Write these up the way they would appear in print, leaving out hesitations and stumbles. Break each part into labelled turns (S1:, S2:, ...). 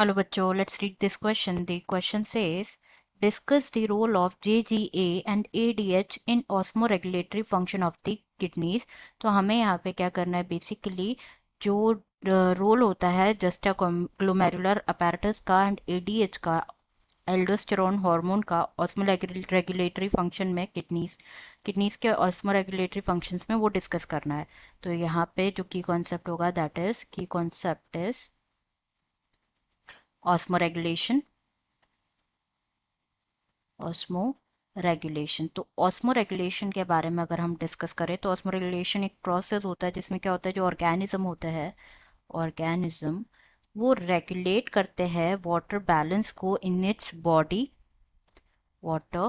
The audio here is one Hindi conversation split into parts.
S1: Hello बच्चों, let's read this question. The question says, discuss the role of JGA and ADH in osmoregulatory function of the kidneys. तो हमें यहाँ पे क्या करना है, बेसिकली जो रोल होता है जस्टा ग्लोमेरुलर अपैरेटस का एंड एडीएच का, एल्डोस्टेरोन हार्मोन का ऑस्मोरेगुलेटरी फंक्शन में किडनीज के ऑस्मोरेगुलेटरी फंक्शंस में वो डिस्कस करना है. तो यहाँ पे जो की कॉन्सेप्ट होगा, दैट इज की concept is osmoregulation. Osmo regulation. तो ऑस्मो रेगुलेशन के बारे में अगर हम डिस्कस करें तो ऑस्मो रेगुलेशन एक प्रोसेस होता है जिसमें क्या होता है, जो ऑर्गेनिज्म होता है, ऑर्गेनिज्म वो रेगुलेट करते हैं वाटर बैलेंस को in its body. Water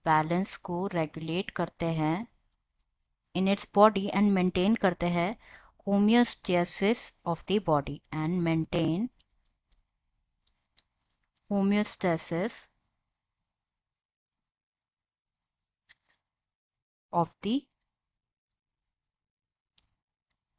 S1: balance को रेगुलेट करते हैं in its body and maintain करते हैं homeostasis of the body and maintain homeostasis of the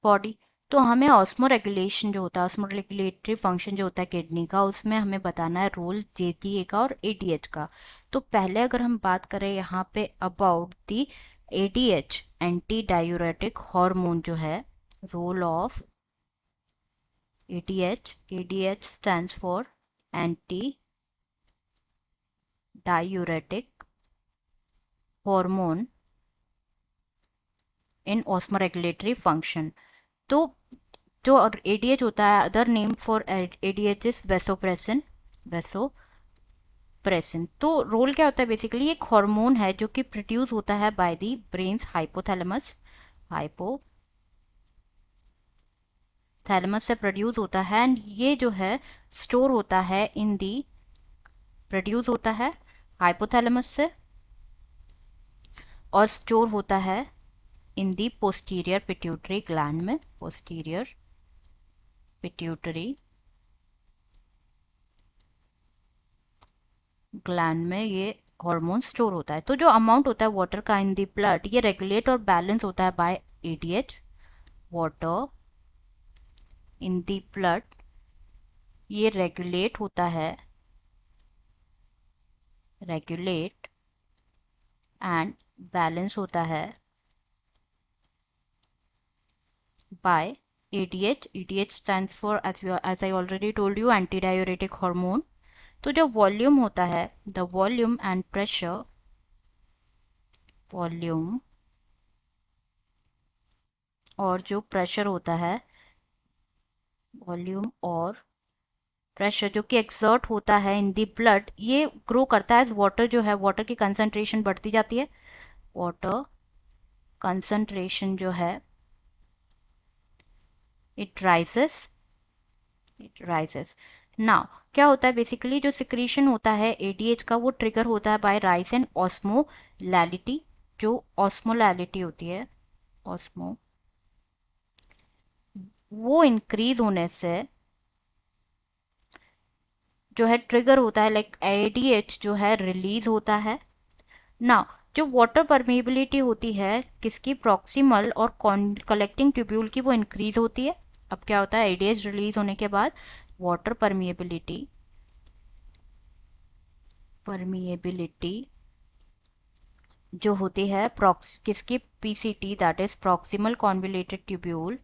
S1: body. तो हमें ऑस्मो रेगुलेशन जो होता है, ऑस्मो रेगुलेटरी फंक्शन जो होता है किडनी का, उसमें हमें बताना है रोल जेटीए का और एडीएच का. तो पहले अगर हम बात करें यहाँ पे about the ADH, anti diuretic hormone जो है, role of ADH. ADH stands for anti diuretic hormone in osmoregulatory function. तो जो एडीएच होता है, other name for ADH is vasopressin. Vasopressin. तो रोल क्या होता है, बेसिकली एक हार्मोन है जो कि प्रोड्यूस होता है by the brains hypothalamus. Hypothalamus से प्रोड्यूस होता है एंड ये जो है स्टोर होता है इन दी, प्रोड्यूस होता है हाइपोथैलेमस से और स्टोर होता है इन दी पोस्टीरियर पिट्यूटरी ग्लैंड में. पोस्टीरियर पिट्यूटरी ग्लैंड में ये हार्मोन स्टोर होता है. तो जो अमाउंट होता है वाटर का इन द ब्लड, ये रेगुलेट और बैलेंस होता है by ADH. Water in the blood ये रेगुलेट होता है, रेगुलेट एंड बैलेंस होता है by ADH. ADH stands for, as I already told you, anti diuretic hormone. तो जो वॉल्यूम होता है, the volume and pressure, volume और जो प्रेशर होता है, वॉल्यूम और प्रेशर जो कि एक्सर्ट होता है इन दी ब्लड, ये ग्रो करता है. वाटर जो है, वाटर की कंसंट्रेशन बढ़ती जाती है. वाटर कंसंट्रेशन जो है, it rises, it rises. Now क्या होता है, बेसिकली जो सिक्रीशन होता है एडीएच का, वो ट्रिगर होता है बाय राइज एंड ऑस्मोलैलिटी. जो ऑस्मोलैलिटी होती है, ऑस्मो, वो इंक्रीज होने से जो है ट्रिगर होता है, लाइक एडीएच जो है रिलीज होता है. ना जो वाटर परमेबिलिटी होती है किसकी, प्रॉक्सिमल और कलेक्टिंग ट्यूब्यूल की, वो इंक्रीज होती है. अब क्या होता है, एडीएच रिलीज होने के बाद वाटर परमिएबिलिटी, परमिएबिलिटी जो होती है प्रॉक्स किसकी, PCT, that is proximal convoluted tubule,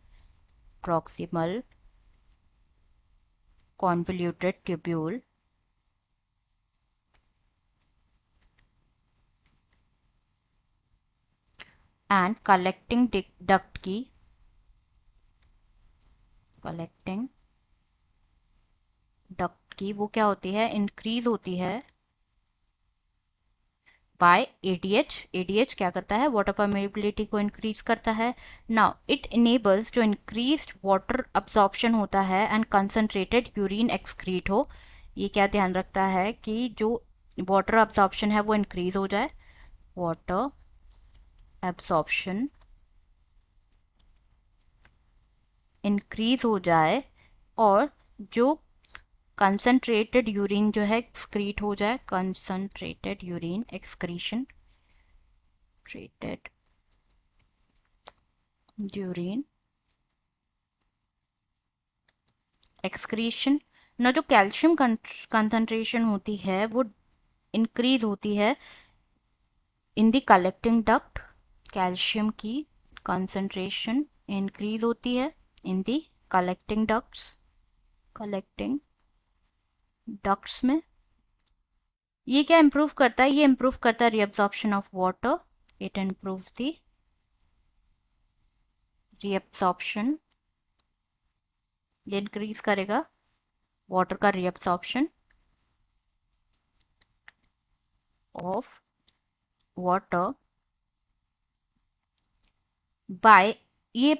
S1: proximal convoluted tubule and collecting duct की, कलेक्टिंग डक्ट की, वो क्या होती है, इंक्रीज होती है बाय एडीएच. एडीएच क्या करता है, वाटर परमेबिलिटी को इंक्रीज करता है. नाउ इट इनेबल्स, जो इंक्रीज्ड वाटर अब्जॉर्प्शन होता है एंड कंसंट्रेटेड यूरिन एक्सक्रीट हो. ये क्या ध्यान रखता है कि जो वाटर अब्जॉर्प्शन है वो इंक्रीज हो जाए, वाटर एब्जॉर्प्शन इंक्रीज हो जाए और जो कंसंट्रेटेड यूरिन जो है एक्सक्रीट हो जाए, concentrated urine excretion, treated urine excretion ना जो कैल्शियम कंसंट्रेशन होती है वो इंक्रीज होती है in the collecting duct, calcium की कंसंट्रेशन इंक्रीज होती है in the collecting ducts, collecting ducts में। ये क्या इंप्रूव करता है? ये इंप्रूव करता है reabsorption of water, it improves the reabsorption, ये इंक्रीज करेगा वाटर का रीअब्जॉर्प्शन ऑफ वाटर बाय, ये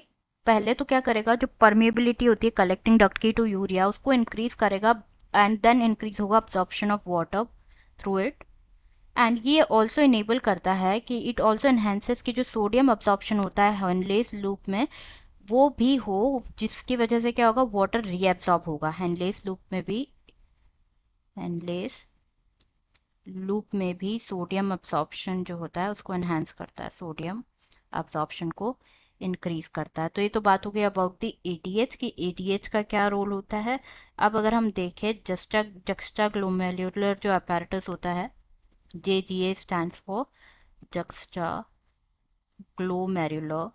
S1: पहले तो क्या करेगा, जो परमेबिलिटी होती है कलेक्टिंग डक्ट की टू यूरिया उसको इंक्रीज करेगा, एंड देन इंक्रीज होगा absorption of water through it. And ये ऑल्सो इनेबल करता है कि इट ऑल्सो एनहेंसेस की जो सोडियम अब्जॉर्प्शन होता है हेनलेस लूप में वो भी हो, जिसकी वजह से क्या होगा, वाटर रीएब्सॉर्ब होगा हेनलेस लूप में भी। हेनलेस लूप में भी सोडियम अब्जॉर्प्शन जो होता है उसको एनहांस करता है, सोडियम अब्जॉर्प्शन को इंक्रीज करता है। तो ये तो बात हो गई अबाउट द एडीएच की एडीएच का क्या रोल होता है। अब अगर हम देखें जक्स्टा ग्लोमेरुलर जो अपैरेटस होता है, JGA stands for juxta glomerular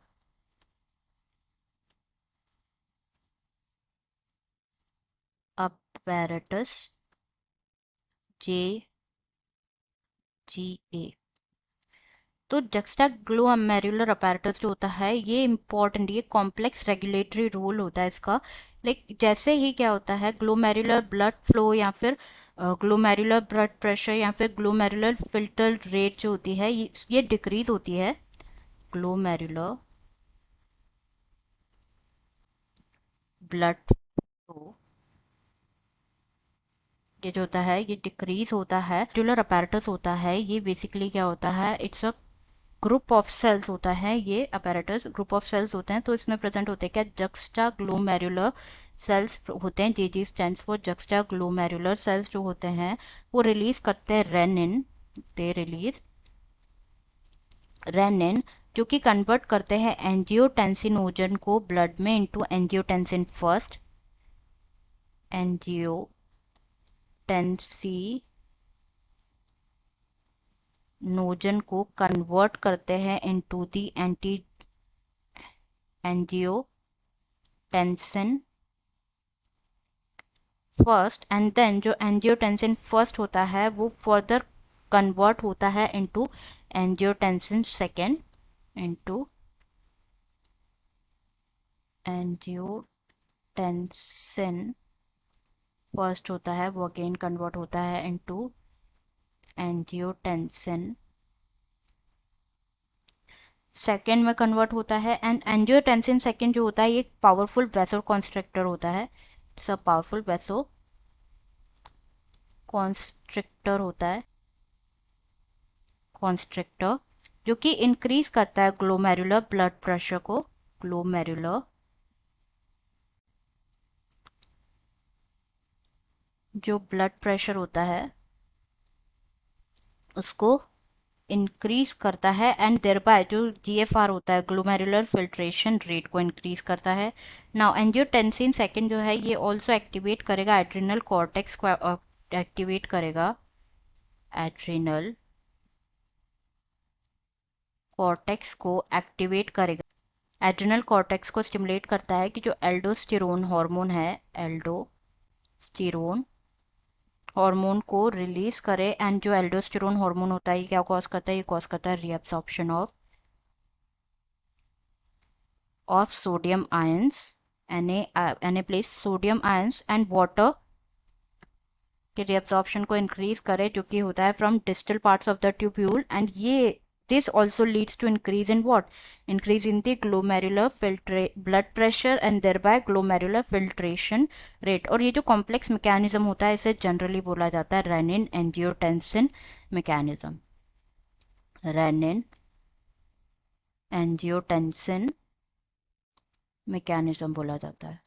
S1: apparatus, JGA। तो जक्स्टा ग्लोमेरुलर अपैरेटस जो होता है ये इंपॉर्टेंट, ये कॉम्प्लेक्स रेगुलेटरी रोल होता है इसका। लाइक जैसे ही क्या होता है, ग्लोमेरुलर ब्लड फ्लो या फिर ग्लोमेरुलर ब्लड प्रेशर या फिर ग्लोमेरुलर फिल्टर रेट जो होती है ये डिक्रीज होती है। ग्लोमेरुलर ब्लड फ्लो ये जो होता है ये डिक्रीज होता है। रेगुलर अपैरेटस होता है ये बेसिकली क्या होता है, it's a group of cells होता है, ये अपैरेटस ग्रुप ऑफ सेल्स होते हैं। तो इसमें प्रेजेंट होते हैं क्या, जक्स्टा ग्लोमेरुलर सेल्स होते हैं, JG stands for juxtaglomerular cells जो होते हैं वो रिलीज करते हैं रेनिन, दे रिलीज रेनिन जो कि कन्वर्ट करते हैं एंजियोटेंसिनोजन को ब्लड में इनटू एंजियोटेंसिन फर्स्ट, एंजियोटेंसिनोजन को कन्वर्ट करते हैं into the anti angiotensin first, and then जो एंजियोटेंसिन फर्स्ट होता है वो फर्दर कन्वर्ट होता है into angiotensin second, into angiotensin first होता है वो अगेन कन्वर्ट होता है इनटू एंजियोटेंसिन सेकेंड में कन्वर्ट होता है। एंड एंजियोटेंसिन सेकेंड जो होता है ये एक पावरफुल वेसो कॉन्स्ट्रिक्टर होता है, इट्स अ पावरफुल वेसो कॉन्स्ट्रिक्टर होता है, कॉन्स्ट्रिक्टर जो कि इंक्रीज करता है ग्लोमेरुलर ब्लड प्रेशर को, ग्लोमेरुलर जो ब्लड प्रेशर होता है उसको इंक्रीज करता है, एंड देयरबाय जो GFR होता है ग्लोमेरुलर फिल्ट्रेशन रेट को इंक्रीज करता है। नाउ एंजियोटेंसिन सेकेंड जो है ये ऑल्सो एक्टिवेट करेगा एड्रिनल कॉर्टेक्स को, एक्टिवेट करेगा एड्रिनल कॉर्टेक्स को एक्टिवेट करेगा, एड्रिनल कॉर्टेक्स को स्टिमुलेट करता है कि जो एल्डोस्टेरोन हार्मोन है, एल्डोस्टेरोन हार्मोन को रिलीज करे। एंड जो एल्डोस्टेरोन हार्मोन होता है ये क्या कॉज करता है, ये कॉज करता है reabsorption of sodium ions, Na place sodium ions and water के रीअब्सॉर्प्शन को इंक्रीज करे जो कि होता है from distal parts of the tubule. And ये this also leads to increase in what, increase in the glomerular blood pressure and thereby glomerular filtration rate। और ये जो कॉम्प्लेक्स मैकेनिज्म होता है इसे जनरली बोला जाता है renin angiotensin mechanism, renin angiotensin mechanism बोला जाता है।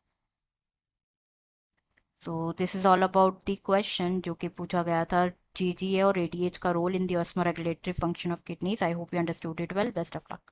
S1: तो this is all about the question जो कि पूछा गया था, GGA और ADH का role in the osmoregulatory function of kidneys. I hope you understood it well, best of luck.